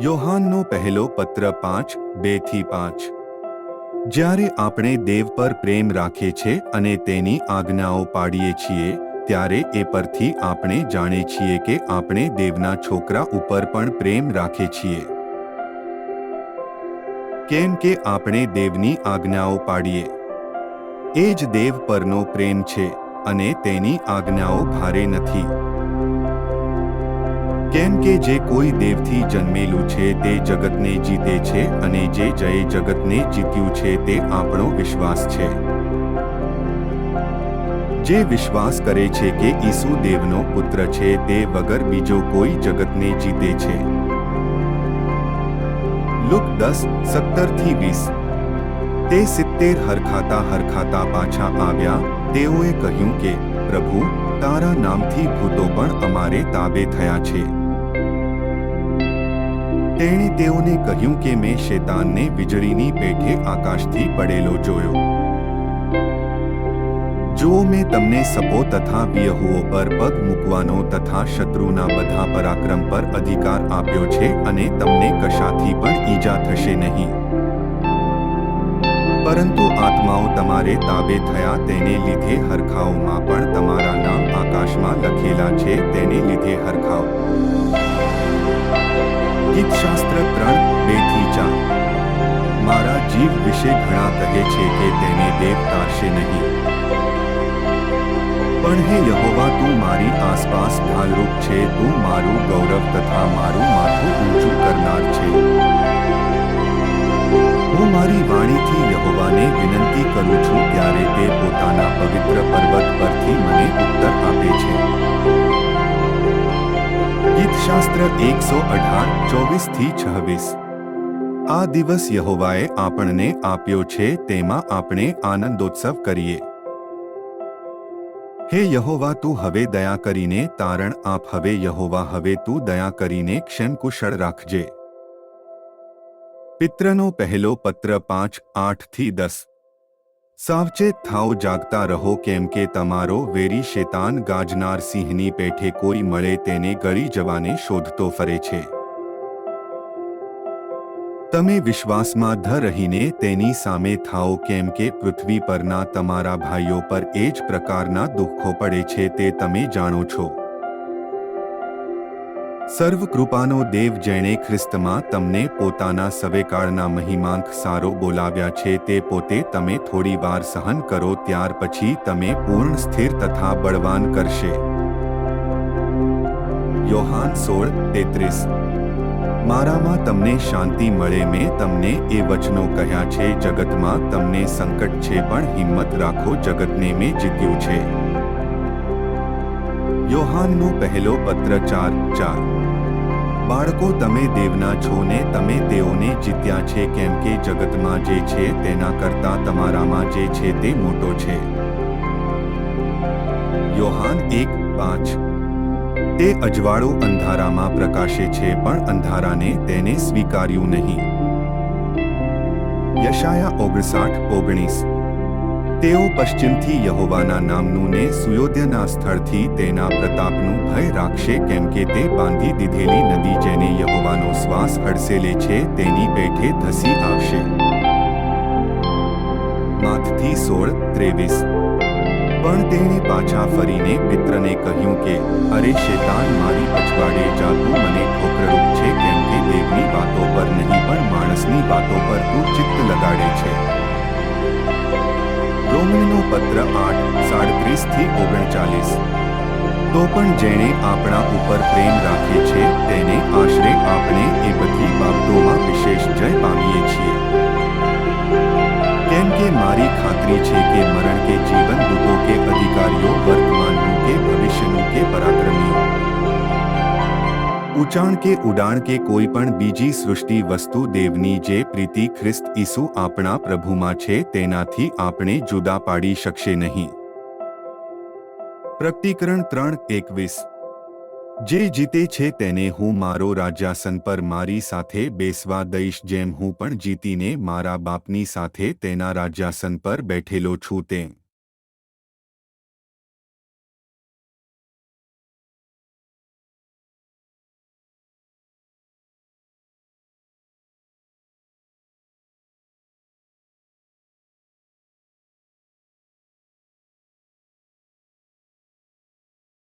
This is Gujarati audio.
યોહાનનો પહેલો પત્ર 5:2-5 જ્યારે આપણે દેવ પર પ્રેમ રાખીએ છીએ અને તેની આજ્ઞાઓ પાળીએ છીએ ત્યારે એ પરથી આપણે જાણીએ છીએ કે આપણે દેવના છોકરા ઉપર પણ પ્રેમ રાખીએ છીએ, કેમ કે આપણે દેવની આજ્ઞાઓ પાળીએ. એ જ દેવ પરનો પ્રેમ છે અને તેની આજ્ઞાઓ ભારે નથી. કેમ કે જે કોઈ દેવથી જન્મેલું છે તે જગતને જીતે છે અને જે જગતને જીત્યું છે તે આપણો વિશ્વાસ છે. જે વિશ્વાસ કરે છે કે ઈસુ દેવનો પુત્ર છે તે વગર બીજો કોઈ જગતને જીતે છે. લુક 10:17-20 તે 70 હરખાતા પાછા આવ્યા. તેઓએ કહ્યું કે, પ્રભુ, તારા નામથી ભૂતો પણ અમારે તાબે થયા છે. તેણે તેઓને કહ્યું કે મેં શેતાનને વીજળીની પેઠે આકાશથી પડેલો જોયો. જો મેં તમને સપો તથા વ્યહુઓ પર પગ મૂકવાનો તથા શત્રુના બધા પરાક્રમ પર અધિકાર આપ્યો છે અને તમને કશાથી પણ ઈજા થશે નહીં. પરંતુ આત્માઓ તમારે તાબે થયા તેને લીધે હરખાઓમાં પણ તમારા નામ આકાશમાં લખેલા છે તેને લીધે હરખાઓ. ગીતશાસ્ત્ર 3:2-4 મારા જીવ વિશે ઘણા કહે છે કે તેને દેવ તારશે નહીં. પણ હે યહોવા, તું મારી આસપાસ ઢાલરૂપ છે, તું મારું ગૌરવ તથા મારું માથું ઊંચું કરનાર છે. હું મારી વાણીથી યહોવાને વિનંતી કરું છું ત્યારે તે પોતાના પવિત્ર પર્વત પરથી મને ઉત્તર આપે છે. ગીતશાસ્ત્ર 118:24-26 આ દિવસ યહોવાએ આપણને આપ્યો છે, તેમાં આપણે આનંદોત્સવ કરીએ. હે યહોવા, તું હવે દયા કરીને તારણ આપ. હવે યહોવા, હવે તું દયા કરીને ક્ષેમકુશળ રાખજે. પિત્રનો પહેલો પત્ર 5:8-10 સાવચેત થાઓ, જાગતા રહો, કેમ કે તમારો વેરી શેતાન ગાજનાર સિંહની પેઠે કોઈ મળે તેને ગળી જવાને શોધતો ફરે છે. તમે વિશ્વાસમાં ધ રહીને તેની સામે થાઓ, કેમ કે પૃથ્વી પરના તમારા ભાઈઓ પર એ જ પ્રકારના દુઃખો પડે છે તે તમે જાણો છો. સર્વ કૃપાનો દેવ, જેણે ખ્રિસ્તમાં તમને પોતાના સવેકાળના મહિમાંક સારો બોલાવ્યા છે, તે પોતે તમે થોડી વાર સહન કરો ત્યાર પછી તમે પૂર્ણ સ્થિર તથા બળવાન કરશે. યોહાન 16:33 મારામાં તમને શાંતિ મળે. મેં તમને એ વચનો કહ્યા છે. જગતમાં તમને સંકટ છે, પણ હિંમત રાખો, જગતને મેં જીત્યું છે. યોહાનનો પહેલો પત્ર 4:4 બાળકો, તમે દેવના છો ને તમે તેઓને જીત્યા છે, કેમ કે જગતમાં જે છે તેના કરતાં તમારામાં જે છે તે મોટો છે. યોહાન 1:5 તે અજવાળો અંધારામાં પ્રકાશે છે, પણ અંધારાને તેને સ્વીકાર્યું નહીં. યશાયા 59:19 તેઓ પશ્ચિમથી યહોવાના નામનું ને સુયોધ્યના સ્થળથી તેના પ્રતાપનું ભય રાખશે, કેમ કે તે બાંધી દીધેલી નદી જેને યહોવાનો શ્વાસ હડસેલે છે તેની પેઠે ધસી આવશે. માથથી 16:23 પણ તેણે પાછા ફરીને પિત્રને કહ્યું કે, અરે શેતાન, મારી પછવાડે જા, તું મને ઠોકરરૂપ છે, કેમ કે દેવની વાતો પર નહીં પણ માણસની વાતો પર તું ચિત્ત લગાડે છે. રોમનનો પત્ર 8:37-39 તો પણ જેણે આપણા ઉપર પ્રેમ રાખે છે તેને આશરે આપણે એ બધી બાબતોમાં વિશેષ જય પામીએ છીએ. કેમ કે મારી ખાતરી છે કે મરણ કે જીવન, દૂતો કે અધિકારીઓ, વર્તમાનનું કે ભવિષ્યનું કે પરાક્રમીઓ, ઊંચાણ કે ઉડાણ કે કોઈ પણ બીજી સૃષ્ટિ વસ્તુ દેવની જે પ્રીતિ ખ્રિસ્ત ઈસુ આપણા પ્રભુમાં છે તેનાથી આપણે જુદા પાડી શકશે નહીં. પ્રકટીકરણ 3:21 જે જીતે છે તેને હું મારો રાજ્યાસન પર મારી સાથે બેસવા દઈશ, જેમ હું પણ જીતીને મારા બાપની સાથે તેના રાજ્યાસન પર બેઠેલો છું તેમ.